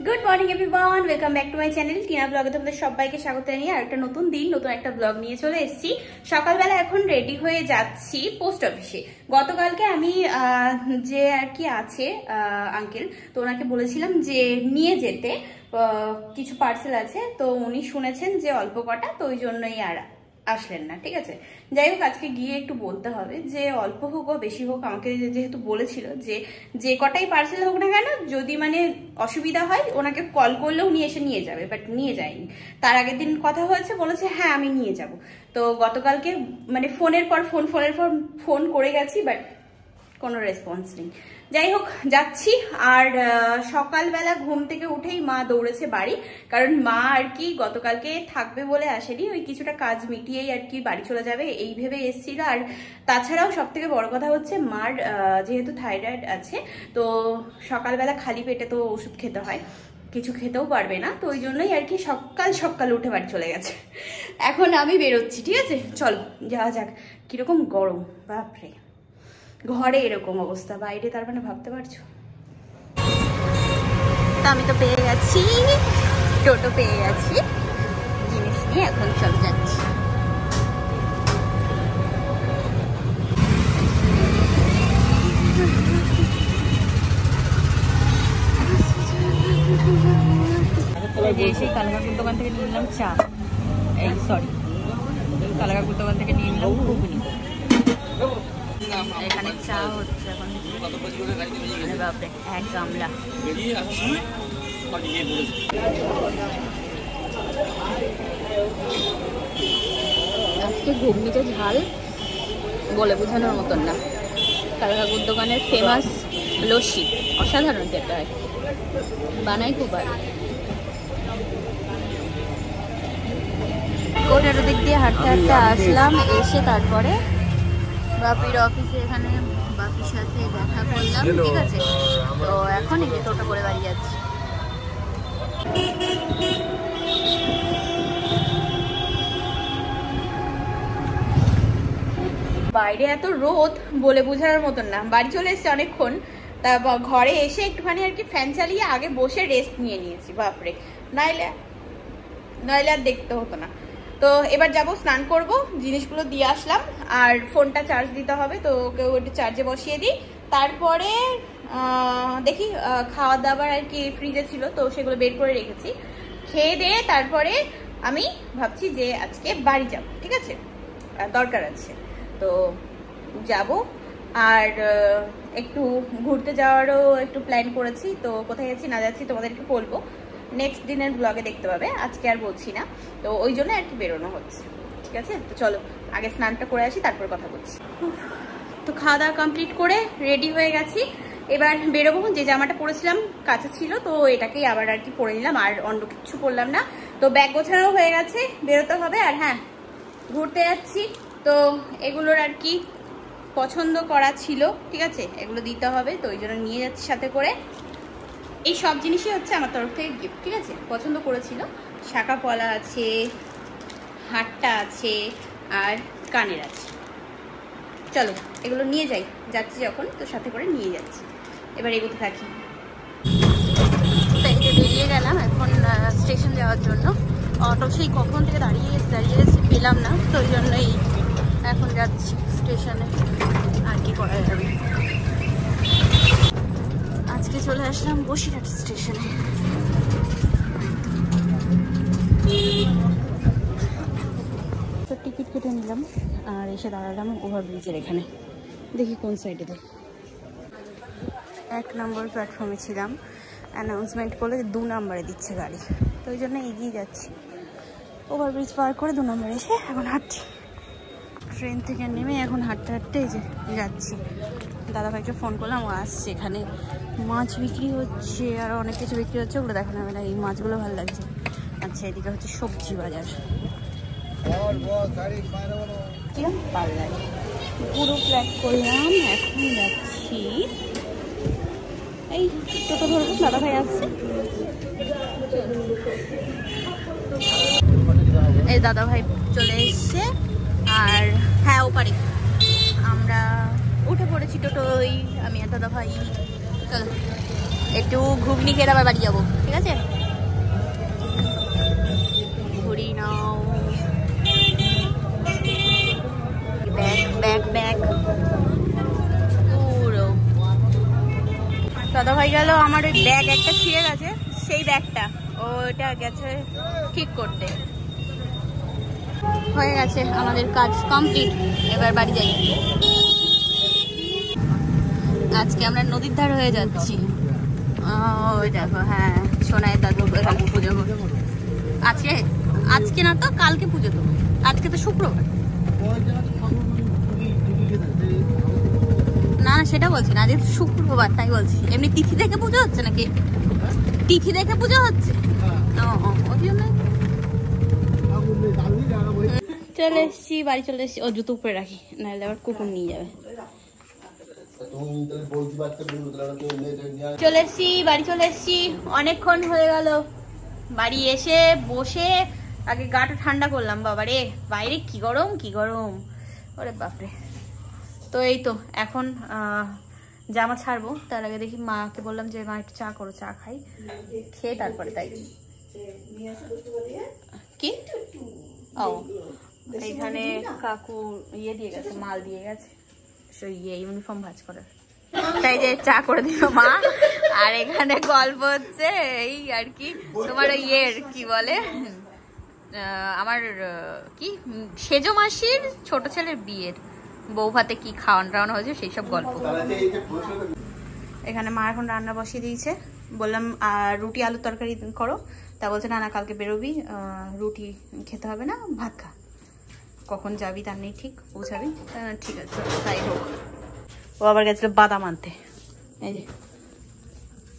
Good morning everyone, welcome back to my channel Tina ব্লগে তোমাদের সবাইকে স্বাগত জানিয়ে আর একটা নতুন দিন নতুন একটা ব্লগ নিয়ে চলে এসেছি। সকালবেলা এখন রেডি হয়ে যাচ্ছি পোস্ট অফিসে। গতকালকে আমি যে আর কি আছে আঙ্কেল, তো ওনাকে বলেছিলাম যে নিয়ে যেতে কিছু পার্সেল আছে, তো উনি শুনেছেন যে অল্প কটা, তো ওই জন্যই আর আসলেন না। ঠিক আছে, যাই হোক আজকে গিয়ে একটু বলতে হবে যে অল্প হোক বা বেশি হোক, আমাকে যেহেতু বলেছিল যে যে কটাই পার্সেল হোক না কেন, যদি মানে অসুবিধা হয় ওনাকে কল করলেও উনি এসে নিয়ে যাবে, বাট নিয়ে যায়নি। তার আগের দিন কথা হয়েছে, বলেছে হ্যাঁ আমি নিয়ে যাব। তো গতকালকে মানে ফোনের পর ফোন করে গেছি, বাট কোনো রেসপন্স নেই। যাই হোক যাচ্ছি। আর সকালবেলা ঘুম থেকে উঠেই মা দৌড়েছে বাড়ি, কারণ মা আর কি গতকালকে থাকবে বলে আসেনি, ওই কিছুটা কাজ মিটিয়েই আর কি বাড়ি চলে যাবে এই ভেবে এসেছিল। আর তাছাড়াও সব থেকে বড় কথা হচ্ছে মার যেহেতু থাইরয়েড আছে, তো সকালবেলা খালি পেটে তো ওষুধ খেতে হয়, কিছু খেতেও পারবে না, তো ওই জন্যই আর কি সকাল উঠে বাড়ি চলে গেছে। এখন আমি বেরোচ্ছি, ঠিক আছে চলো যাওয়া যাক। কিরকম গরম বাপরে, ঘরে এরকম অবস্থা, বাইরে তার মানে ভাবতে পারছো। তো আমি তো পেয়ে গেছি, টোটো পেয়ে গেছি, জিনিস নিয়ে এখন চলে যাচ্ছি। সেই কালাকাকুর দোকান থেকে নিয়ে নিলাম চা, কালাকাকুর দোকান থেকে নিয়ে নিলাম ঘুগনি। এখানে চা হচ্ছে এখন, বাপরে এক গামলা। আজকে ঘুগনিটা ঝাল বলে বোঝানোর মতন না। কালাকাকুর দোকানের ফেমাস লস্যি অসাধারণ খেতে হয়, বানাই খুব ভালো। কোটার দিক দিয়ে হাঁটতে হাঁটতে আসলাম, এসে তারপরে বাপির অফিসে এখানে বাপির সাথে দেখা করলাম। ঠিক আছে, তো এখন এই যে টোটো করে বাড়ি যাচ্ছি। বাইরে এত রোদ বলে বোঝানোর মতন না। বাড়ি চলে এসেছি অনেকক্ষণ, তা ঘরে এসে একটুখানি আর কি ফ্যান চালিয়ে আগে বসে রেস্ট নিয়ে নিয়েছি। বাপরে, নাইলে আর দেখতে হতো না। তো এবার যাব, স্নান করব, জিনিসগুলো দিয়ে আসলাম, আর ফোনটা চার্জ দিতে হবে, তো ওকে ওটা চার্জে বসিয়ে দিই। তারপরে দেখি খাওয়া দাবার আর কি ফ্রিজে ছিল, তো সেগুলো বের করে রেখেছি, খেয়ে দিয়ে তারপরে আমি ভাবছি যে আজকে বাড়ি যাব। ঠিক আছে, দরকার আছে তো যাব। আর একটু ঘুরতে যাওয়ারও একটু প্ল্যান করেছি, তো কোথায় যাচ্ছি না যাচ্ছি তোমাদেরকে বলবো, নেক্সট দিনের ব্লগে দেখতে পাবে, আজকে আর বলছি না। তো ওই জন্য আর কি বেরোনো হচ্ছে। ঠিক আছে, তো চলো আগে স্নানটা করে আসি, তারপর কথা বলছি। তো খাওয়া দাওয়া কমপ্লিট করে রেডি হয়ে গেছি, এবার বেরোবো। যে জামাটা পরেছিলাম কাছে ছিল, তো এটাকেই আবার আর কি পরে নিলাম, আর অন্য কিছু পরলাম না। তো ব্যাগ গোছানো হয়ে গেছে, বেরোতে হবে। আর হ্যাঁ, ঘুরতে যাচ্ছি, তো এগুলোর আর কি পছন্দ করা ছিল, ঠিক আছে, এগুলো দিতে হবে, তো ওই জন্য নিয়ে যাচ্ছি সাথে করে। এই সব জিনিসই হচ্ছে আমার তরফ থেকে গিফট। ঠিক আছে, পছন্দ করেছিল, শাঁখা পলা আছে, হারটা আছে, আর কানের আছে। চলো এগুলো নিয়ে যাচ্ছি যখন, তো সাথে করে নিয়ে যাচ্ছি। এবার এগোতে থাকি। বেরিয়ে গেলাম এখন স্টেশন যাওয়ার জন্য। অটো সেই কখন থেকে দাঁড়িয়ে পেলাম না, তো ওই জন্যই এখন যাচ্ছি স্টেশনে। আর কি করা যাবে, আজকে চলে আসলাম বসিরহাট স্টেশনে। তো টিকিট কেটে নিলাম আর এসে দাঁড়ালাম ওভারব্রিজের এখানে। দেখি কোন সাইডে দেয়। 1 নম্বর প্ল্যাটফর্মে ছিলাম, অ্যানাউন্সমেন্ট করলে 2 নম্বরে দিচ্ছে গাড়ি, তো ওই জন্য এগিয়ে যাচ্ছি। ওভারব্রিজ পার করে 2 নম্বরে এসে এখন হাঁটছি। ট্রেন থেকে নেমে এখন হাঁটতে হাঁটতে এই যে যাচ্ছি। দাদাভাইকে ফোন করলাম, ও আসছে। এখানে মাছ বিক্রি হচ্ছে, আর অনেক কিছু বিক্রি হচ্ছে, ওগুলো দেখানো হবে না। এই মাছগুলো ভালো লাগছে। আচ্ছা, এদিকে হচ্ছে সবজি বাজার। পুরো প্ল্যাক করলাম, এখন যাচ্ছি। এই টোটো ধরবো, দাদাভাই আসছে। এই দাদাভাই চলে এসছে, আর হ্যাঁ ওপারে আমরা উঠে পড়েছি টোটোই, আমি আর দাদাভাই। চলো একটু ঘুগনি খেয়ে আবার বাড়ি যাবো, ঠিক আছে? ঘুরি নাও, ব্যাগ ব্যাগ ব্যাগ পুরো। দাদা ভাই গেল, আমার ওই ব্যাগ একটা ছিঁড়ে গেছে, সেই ব্যাগটা ওটা গেছে ঠিক করতে। হয়ে গেছে আমাদের কাজ কমপ্লিট, এবার বাড়ি যাই। আজকে আমরা নদীর ধার হয়ে যাচ্ছি। ওই দেখো, হ্যাঁ সোনাই দাদু এখানে পুজো করবো আজকে। আজকে না তো কালকে পুজো দেবো, আজকে তো শুক্রবার। না না সেটা বলছি না, আজকে শুক্রবার তাই বলছি। এমনি তিথি দেখে পুজো হচ্ছে নাকি? তিথি দেখে পুজো হচ্ছে। চলে এসছি, বাড়ি চলে এসছি। ও জুতো উপরে রাখি, নাহলে আবার কুকুর নিয়ে যাবে। চলে এসছি, বাড়ি চলে এসছি। অনেকক্ষণ হয়ে গেল বাড়ি এসে বসে আগে গাটা ঠান্ডা করলাম। বাবা রে, বাইরে কি গরম কি গরম, ওরে বাপরে। তো এই তো এখন জামা ছাড়বো, তার আগে দেখি মাকে বললাম যে মা একটু চা করো, চা খাই, খেয়ে তারপরে তাই। কি ও এইখানে কাকু ইয়ে দিয়ে গেছে, মাল দিয়ে গেছে, ইয়ে ইউনিফর্ম ভাঁজ করার, তাই যে চা করে দিল মা। আর এখানে গল্প হচ্ছে এই আর কি, তোমার ইয়ের কি বলে, আমার কি সেজো মাসির ছোট ছেলের বিয়ের বউ ভাতে কি খাওয়ান টাওয়ানো হয়েছে সেই সব গল্প। এখানে মা এখন রান্না বসিয়ে দিয়েছে, বললাম রুটি আলুর তরকারি করো, তা বলছে না না কালকে বেরোবি, রুটি খেতে হবে না, ভাত খা, কখন যাবি তার নেই ঠিক, পৌঁছাবি। ঠিক আছে তাই হোক। ও আবার গেছিল বাদাম আনতে, এই যে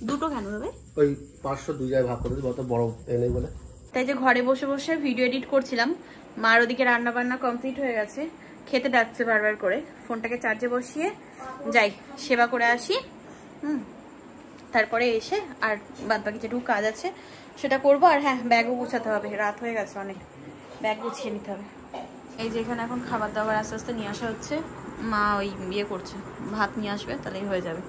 দুটো কেন হবে ওই 500 দুই জায়গায় ভাগ করে দিই, অত বড় এনে বলে। তাই যে ঘরে বসে বসে ভিডিও এডিট করছিলাম, মার ওদিকে রান্না বান্না কমপ্লিট হয়ে গেছে, খেতে ডাকছে বারবার করে, ফোনটাকে চার্জে বসিয়ে যাই সেবা করে আসি, তারপরে এসে আর বাদ বাকি যেটুকু কাজ আছে সেটা করবো। আর হ্যাঁ ব্যাগও গুছাতে হবে, রাত হয়ে গেছে অনেক, ব্যাগ গুছিয়ে নিতে হবে। এই যে এখানে এখন খাবার দাবার আস্তে আস্তে নিয়ে আসা হচ্ছে, মা ওই ইয়ে করছে, ভাত নিয়ে আসবে তাহলেই হয়ে যাবে।